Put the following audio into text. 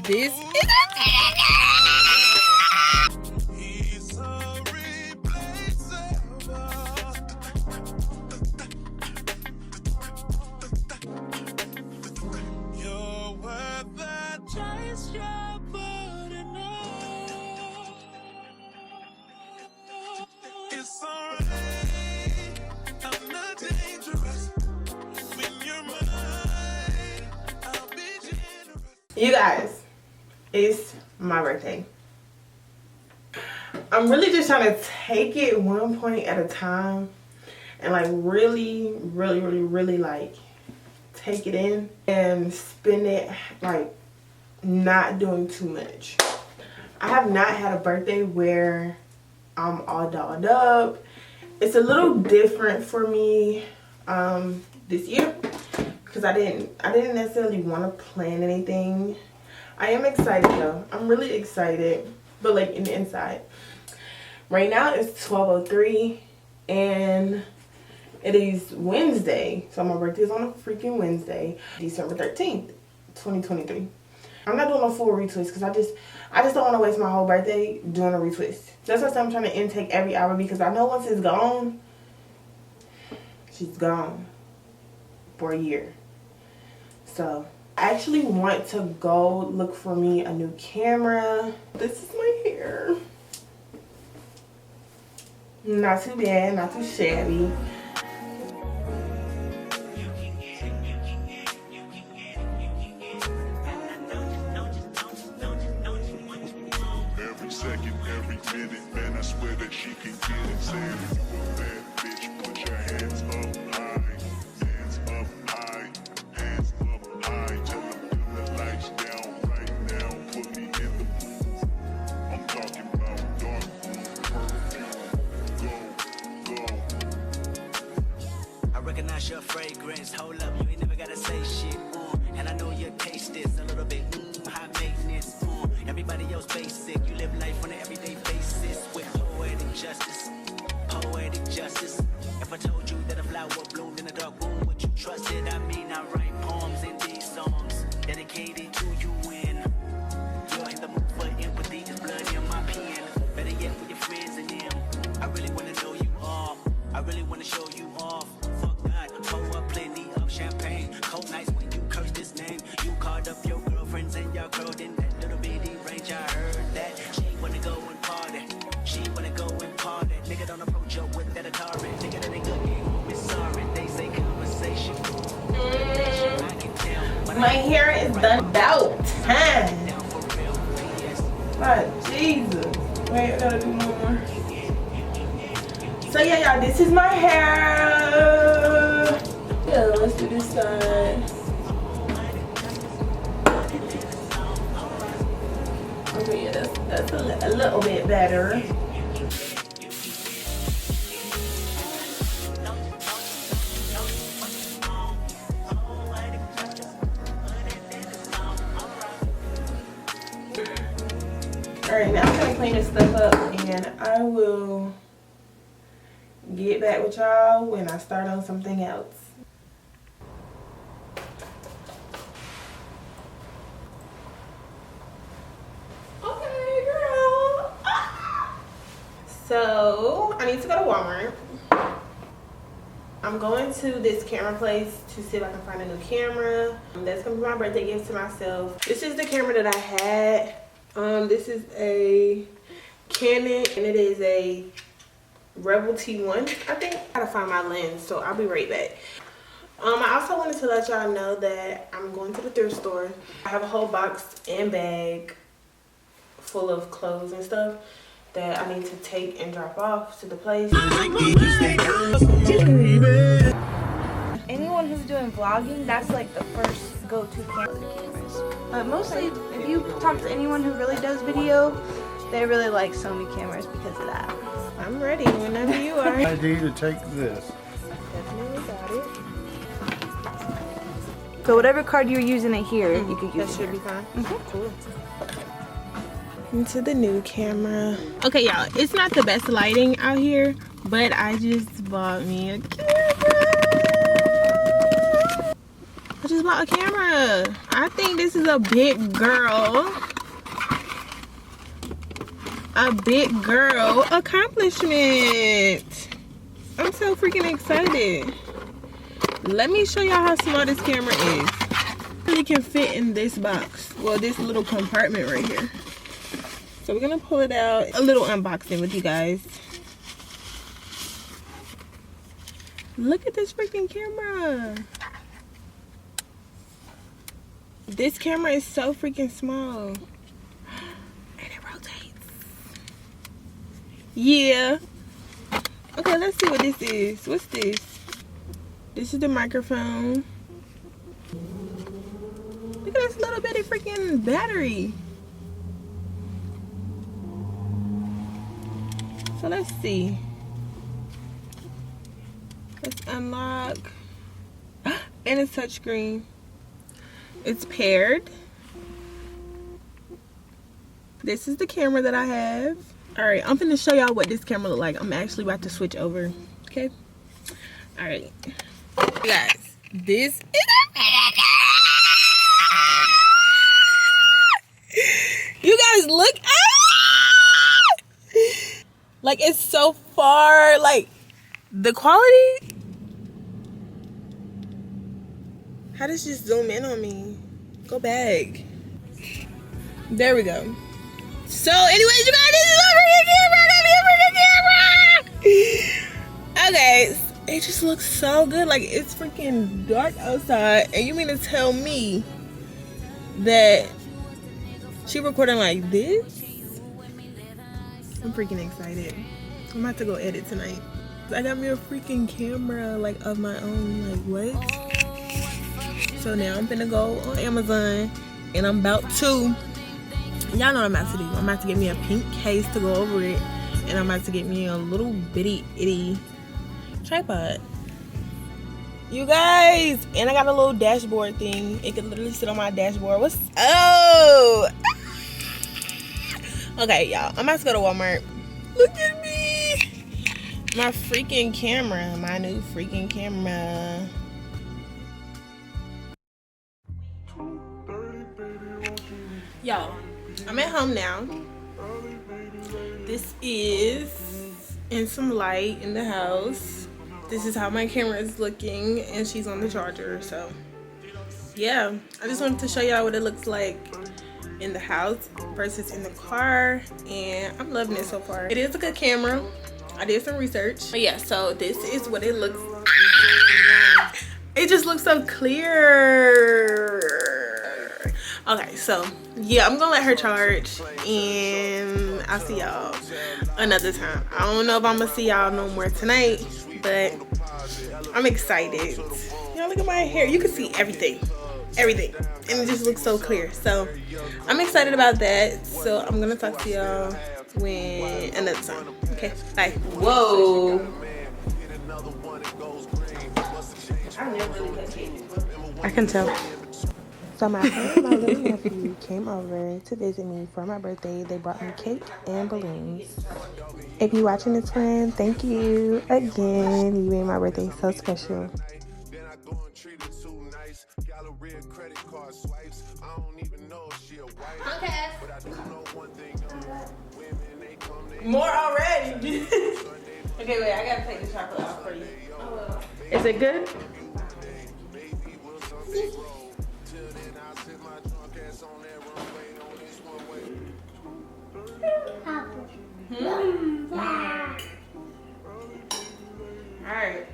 This is you guys, it's my birthday. I'm really just trying to take it one point at a time and like really like take it in and spend it like not doing too much. I have not had a birthday where I'm all dolled up. It's a little different for me this year because I didn't necessarily want to plan anything. I am excited though. I'm really excited, but like in the inside. Right now it's 12:03 and it is Wednesday. So my birthday is on a freaking Wednesday, December 13th, 2023. I'm not doing a full retwist because I just don't want to waste my whole birthday doing a retwist. That's why I'm trying to intake every hour because I know once it's gone, she's gone for a year. So I actually want to go look for me a new camera. This is my hair. Not too bad, not too shabby. Every second, every minute, man, I swear that she can get it. Say if you a bad bitch, put your hands up high. Hands up high. Hands up high. Tell them dim the lights down right now. Put me in the mood. I'm talking about dark room, purple. Go. I recognize your fragrance. Hold up, you ain't never gotta say shit. And I know your taste is a little bit high maintenance. Everybody else basic. You live life on an everyday basis with poetic justice. Poetic justice. If I told you that a flower bloomed in a dark room, would you trust it? I mean, I write poems in these songs dedicated to you when you're in the mood for empathy. There's blood in my pen. Better yet, with your friends and them. I really wanna know you all. I really wanna show you off. Fuck God, pour up plenty of champagne. Cold nights when you curse this name. You called up your girlfriends and y'all curled in that little bitty range. I heard that she wanna go and party. She wanna go and party. Nigga don't approach her with that Atari. Nigga that ain't good, ain't miss sorry. They say conversation. I can tell. my hair is done about time. But Jesus. Wait, I gotta do more. So yeah, y'all, this is my hair. Yeah, let's do this side. Okay, yeah, that's a little bit better. Alright, now I'm gonna clean this stuff up and I will get back with y'all when I start on something else. Okay, girl. So I need to go to Walmart. I'm going to this camera place to see if I can find a new camera. That's gonna be my birthday gift to myself. This is the camera that I had. This is a Canon and it is a Rebel T1, I think. I gotta find my lens, so I'll be right back. I also wanted to let y'all know that I'm going to the thrift store. I have a whole box and bag full of clothes and stuff that I need to take and drop off to the place. Anyone who's doing vlogging, that's like the first go-to cameras. But mostly, if you talk to anyone who really does video, they really like Sony cameras because of that. I'm ready whenever you are. ID to take this. Definitely got it. So whatever card you're using it here, you could use That should be fine. Cool. Into the new camera. Okay, y'all, it's not the best lighting out here, but I just bought me a camera. I just bought a camera. I think this is a big girl. A big girl accomplishment. I'm so freaking excited. Let me show y'all how small this camera is. It really can fit in this box. Well, this little compartment right here. So we're gonna pull it out. A little unboxing with you guys. Look at this freaking camera. This camera is so freaking small. And it rotates. Yeah. Okay, let's see what this is. What's this? This is the microphone. Look at this little bitty freaking battery. So let's see. Let's unlock. And it's touchscreen. It's paired. This is the camera that I have. Alright, I'm finna show y'all what this camera look like. I'm actually about to switch over. Okay? Alright. Guys, this is a you guys look at like it's so far, like the quality. How does this zoom in on me? Go back. There we go. So anyways, you guys, this is a freaking camera. Okay, it just looks so good. Like, it's freaking dark outside, and you mean to tell me that she recording like this? I'm freaking excited. I'm about to go edit tonight. I got me a freaking camera, like, of my own. Like, what? So now I'm gonna go on Amazon, and I'm about to, y'all know what I'm about to do. I'm about to get me a pink case to go over it, and I'm about to get me a little bitty itty tripod. You guys, and I got a little dashboard thing. It can literally sit on my dashboard. What's okay, y'all, I'm about to go to Walmart. Look at me, my freaking camera, my new freaking camera. Y'all, I'm at home now. This is in some light in the house. This is how my camera is looking, and she's on the charger. So yeah, I just wanted to show y'all what it looks like in the house versus in the car, and I'm loving it so far. It is a good camera. I did some research, but yeah, so this is what it looks like. It just looks so clear. Okay, so yeah, I'm gonna let her charge, and I'll see y'all another time. I don't know if I'm gonna see y'all no more tonight, but I'm excited. Y'all look at my hair. You can see everything, and it just looks so clear. So I'm excited about that. So I'm gonna talk to y'all when another time. Okay, bye. Whoa. I can tell. So my friend and my little nephew came over to visit me for my birthday. They brought me cake and balloons. If you're watching this, friend, thank you again. You made my birthday so special. Okay. More already. Okay, wait, I gotta take the chocolate out for you. Oh. Is it good? All right.